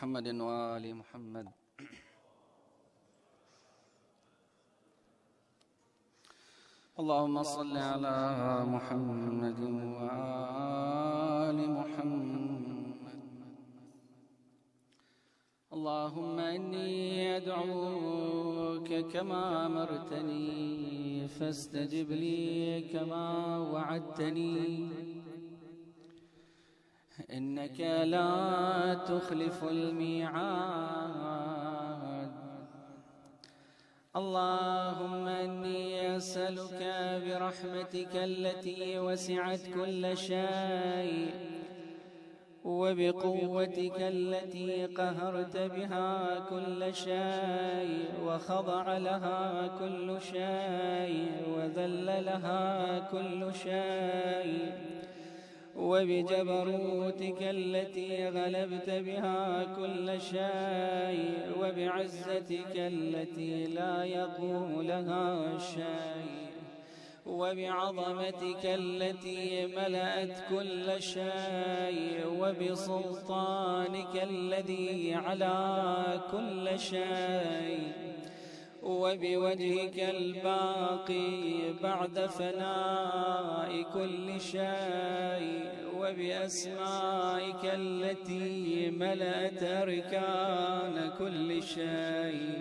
محمد وآل محمد. اللهم صل على محمد وآل محمد. اللهم إني أدعوك كما أمرتني فاستجب لي كما وعدتني، إنك لا تخلف الميعاد. اللهم إني أسألك برحمتك التي وسعت كل شيء وبقوتك التي قهرت بها كل شيء وخضع لها كل شيء وذل لها كل شيء، وبجبروتك التي غلبت بها كل شيء وبعزتك التي لا يقوم لها شيء وبعظمتك التي ملأت كل شيء وبسلطانك الذي على كل شيء وبوجهك الباقي بعد فناء كل شيء وبأسمائك التي ملأت أركان كل شيء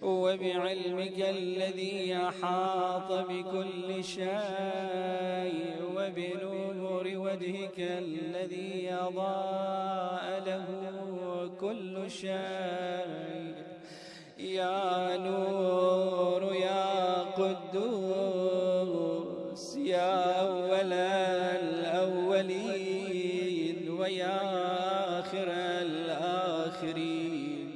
وبعلمك الذي أحاط بكل شيء وبنور وجهك الذي أضاء له كل شيء. يا نور يا قدوس يا أول الأولين ويا آخر الآخرين،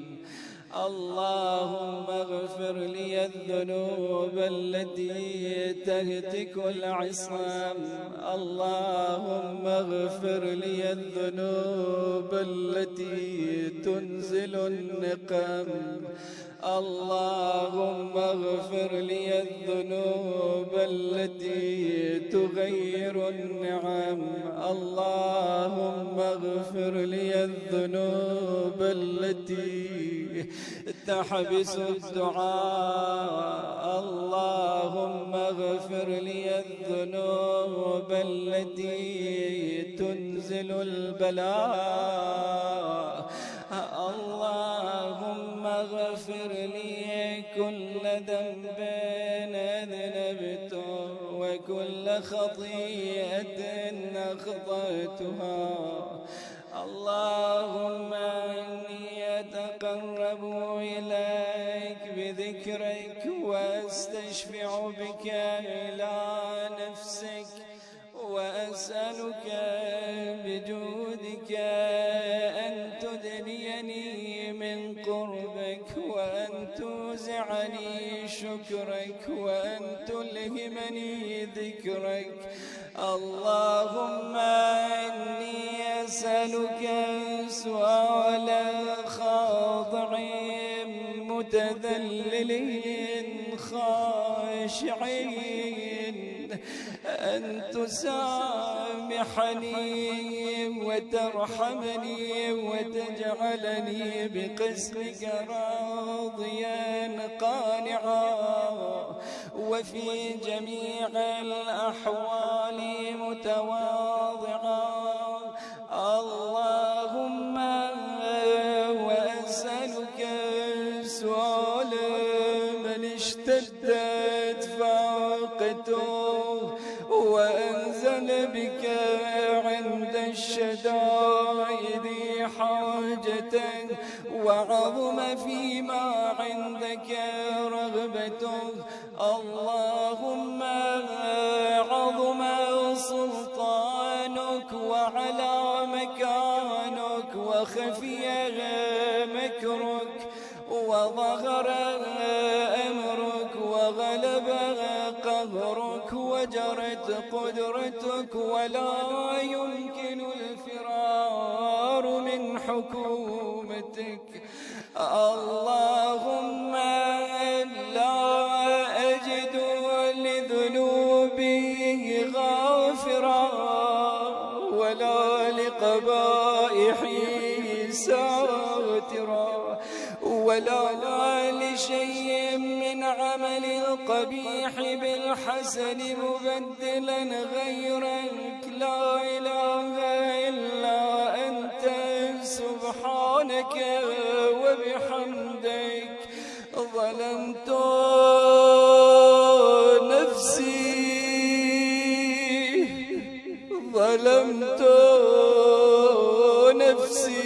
اللهم اغفر لي الذنوب التي تهتك العصام، اللهم اغفر لي الذنوب التي تنزل النقم، اللهم اغفر لي الذنوب التي تغير النعم، اللهم اغفر لي الذنوب التي تحبس الدعاء، اللهم اغفر لي الذنوب التي تنزل البلاء، اللهم اغفر لي كل ذنب أذنبته وكل خطيئة أخطأتها، اللهم إني أتقرب إليك بذكرك وأستشفع بك إلى نفسك وأسألك بجودك أن تدنيني من قربك وأن توزعني شكرك وأن تلهمني ذكرك، اللهم إني أسألك سؤال خاضع متذلل خاشعين أن تسامحني وترحمني وتجعلني بقسمك راضيا قانعا وفي جميع الأحوال متواضعا، اللهم وأسألك سؤال من اشتدت فاقته وأنزل بك عند الشدائد حاجة وعظم فيما عندك رغبته، اللهم عظم سلطانك وعلى مكانك وخفي مكرك وظهر أمرك وغلب قهرك وجرت قدرتك ولا يمكن الفرار من حكومتك، اللهم لا أجد لذنوبي غافرا ولا لقبائحي ساترا ولا لشيء من عمل القبيح بالحسن مبدلا غيرك، لا إله إلا أنت سبحانك وبحمدك. ظلمت نفسي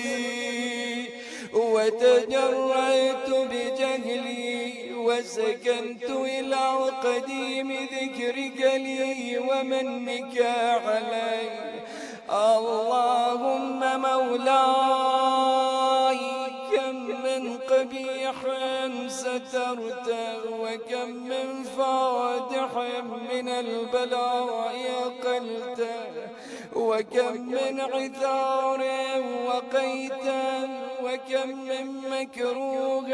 وتجرأت بجهلي وسكنت إلى قديم ذكرك لي ومنك علي. اللهم مولاي كم من قبيح سترته، وكم من فادح من البلاء أقلته، وكم من عثار وقيته، وكم من مكروه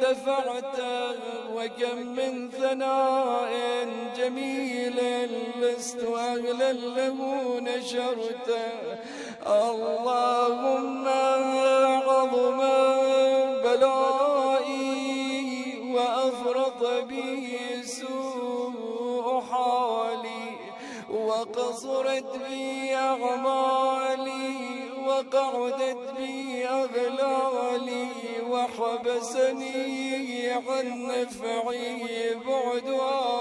دفعته، وكم من ثناء جميل لست أهلا له نشرته. اللهم عظم بلائي وأفرط به سوء حالي، وقصرت بي أعمالي، وقعدت بي أغلالي، وحبسني عن نفعي بعد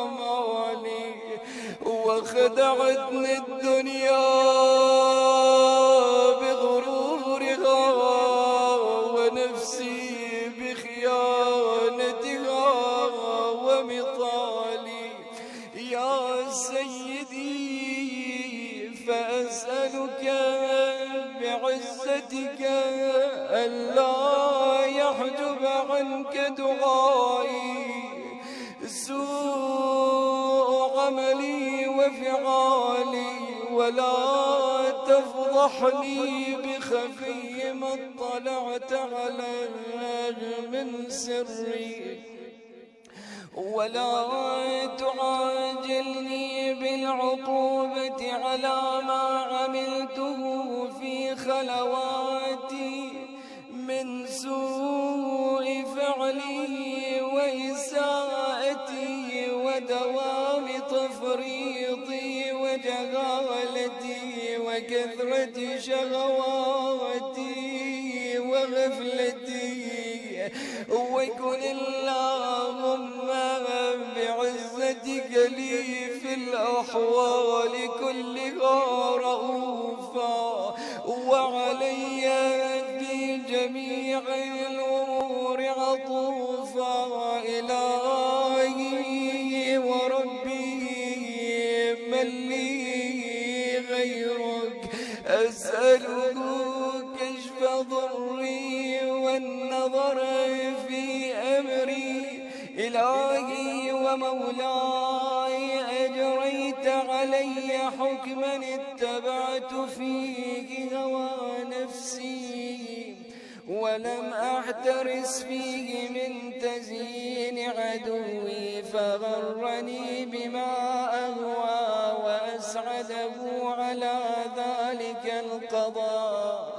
آمالي، وخدعتني الدنيا بغرورها، ونفسي بخيانتها ومطالي. يا سيدي فأسألك بعزتك ألا يحجب عنك دعائي سوء عملي وفعالي، ولا تفضحني بخفي ما اطلعت عليه من سري، ولا تعاجلني بالعقوبة على ما عملته في خلواتي من سوء فعلي وإساءتي ودوام تفريطي وجهالتي وكثرة شهواتي وغفلتي. وكن اللهم بعزتك لي في الأحوال كلها رؤوفا، وعلي في جميع الأمور عطوفا. إلهي وربي من لي غيرك، أسأله كشف ضري والنظر في أمري. إلهي ومولاي أجريت علي حكما اتبعت فيه هوى نفسي، ولم أحترس فيه من تزيين عدوي، فغرني بما أهوى وأسعده على ذلك القضاء.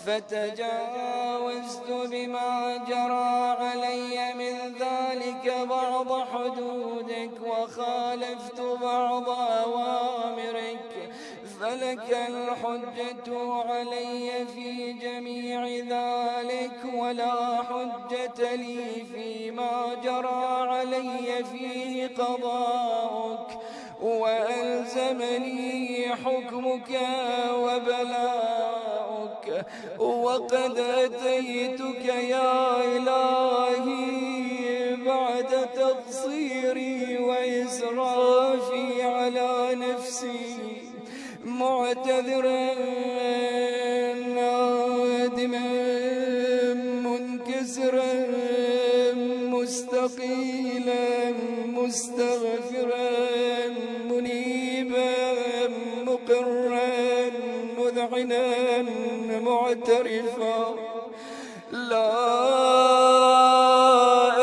فتجاوزت بما جرى علي من ذلك بعض حدودك، وخالفت بعض أوامرك، فلك الحجة علي في جميع ذلك، ولا حجة لي فيما جرى علي فيه قضاؤك. وألزمني حكمك وبلاؤك، وقد أتيتك يا إلهي بعد تقصيري وإسرافي على نفسي، معتذرا نادما منكسرا مستقيلا مستغفرا منيبا مقرا مذعنا معترفا. لا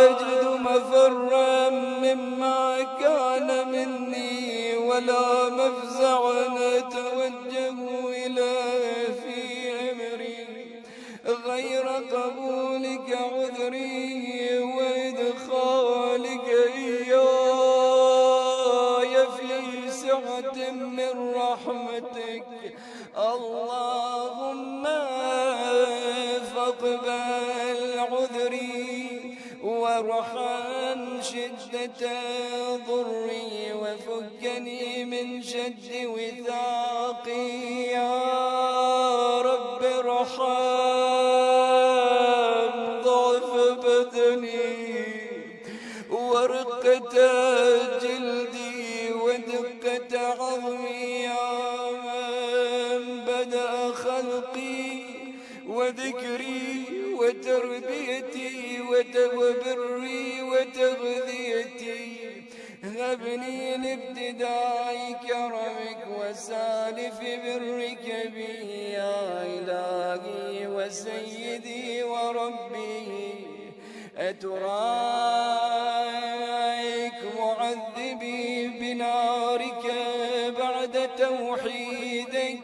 أجد مفرا مما كان مني، ولا مفزعا أتوجه إليه في أمري غير قبولك عذري فاقبل عذري وارحم شدة ضري وفكني من شد وثاقي يا رب ارحم ضعف بدني ورقة جلدي ودقة عظمي يا من بدأ خلقي وذكري وتربيتي وبري وتغذيتي هبني لابتداء كرمك وسالف برك بي يا إلهي وسيدي وربي أتراك معذبي بنارك بعد توحيدك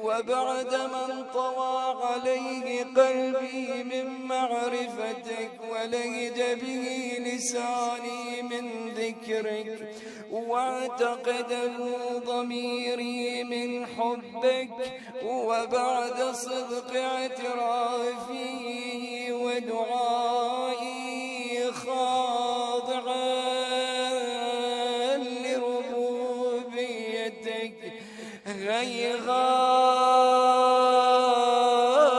وبعد من طوى عليه قلبي من معرفتك ولهج به لساني من ذكرك واعتقده ضميري من حبك وبعد صدق اعترافي ودعائي خاضعا لربوبيتك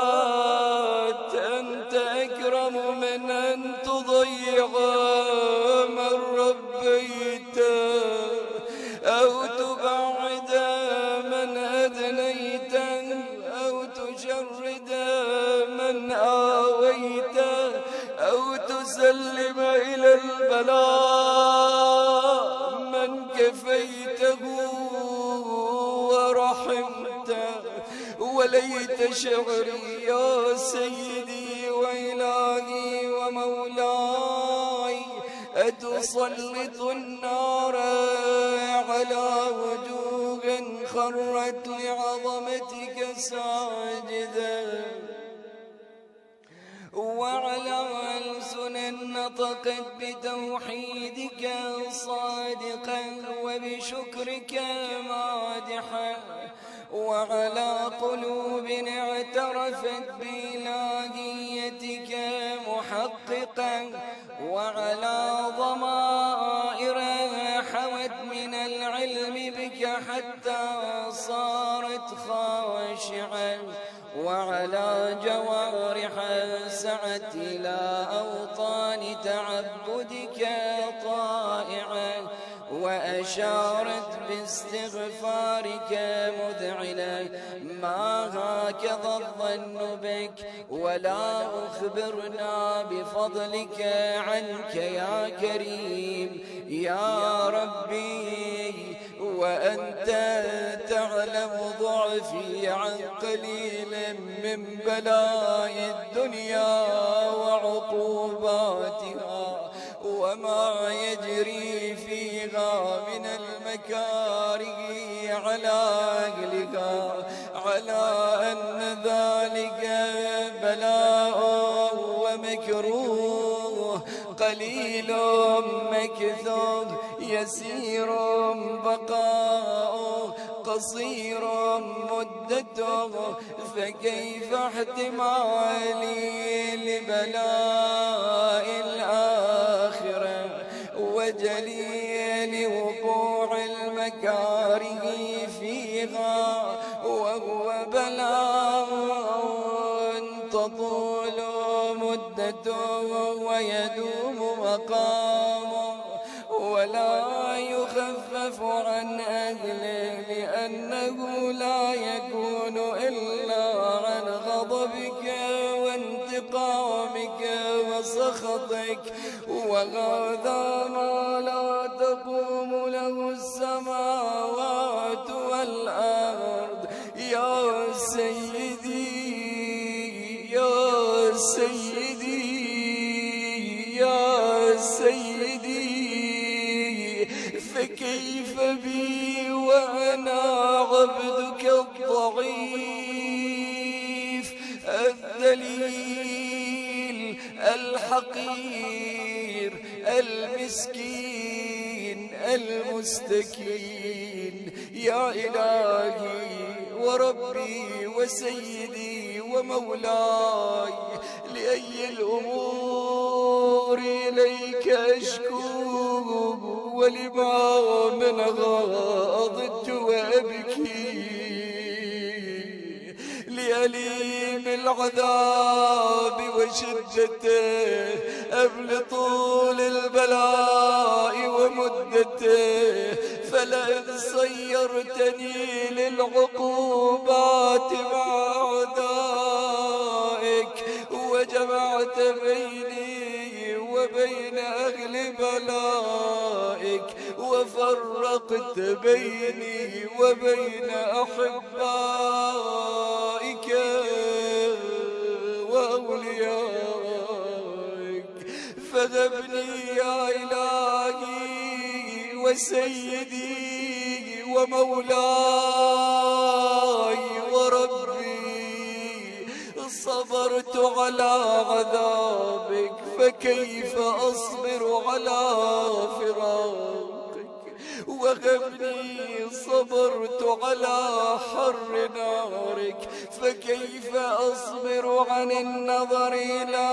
هيهات أنت أكرم من أن تضيع من ربيت أو تبعد من أدنيت أو تجرد من آويت أو تسلم إلى البلاء من كفيته ورحمته وليت شعري يا سيدي وإلهي ومولاي أتسلط النار على وجوه خرت لعظمتك ساجدا وعلى ألسن نطقت بتوحيدك صادقا وبشكرك مادحا وعلى قلوب اعترفت بإلهيتك محققا وعلى ضمائر حوت من العلم بك حتى صارت خاشعا وعلى جوارح سعت إلى أوطان تعبدك طائعا وأشارت باستغفارك مذعنا ما هكذا الظن بك ولا أخبرنا بفضلك عنك يا كريم يا ربي وأنت تعلم ضعفي عن قليل من بلاء الدنيا وعقوباتها وما يجري فيها من المكاره على أهلها على أن ذلك بلاء ومكروه قليل مكثوب يسير بقاء قصير مدته فكيف احتمالي لبلاء الآخرة وجليل وقوع المكاره فيها وهو بلاء تطول مدته ويدوم مقامه ولا يخفف عن أهله لأنه لا يكون إلا عن غضبك وانتقامك وسخطك وهذا ما لا تقوم له السماوات والأرض يا سيدي يا سيدي يا سيدي فكيف بي وأنا عبدك الضعيف الذليل الحقير المسكين المستكين يا إلهي وربي وسيدي ومولاي وشدته قبل طول البلاء ومدته، فلئن صيرتني للعقوبات مع أعدائك وجمعت بيني وبين أهل بلائك وفرقت بيني وبين أحبائك وأوليائك، فهبني يا إلهي وسيدي ومولاي وربي، صبرت على عذابك فكيف أصبر على فراقك، وهبني صبرت على حر نارك فكيف أصبر عن النظر إلى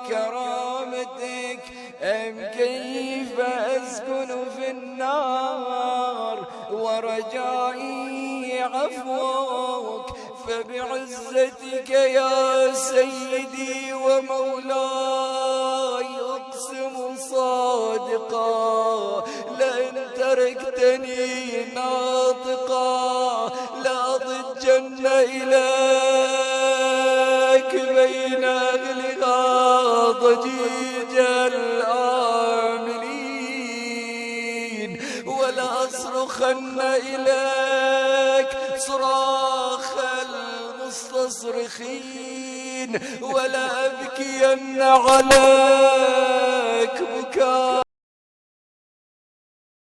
كرامتك، أم كيف أسكن في النار ورجائي عفوك، فبعزتك يا سيدي ومولاي أقسم صادقا لئن تركتني ناطقا لأضجن إليك بين أهلها ضجيج الآملين، ولأصرخن إليك صراخ المستصرخين، ولا أبكين عليك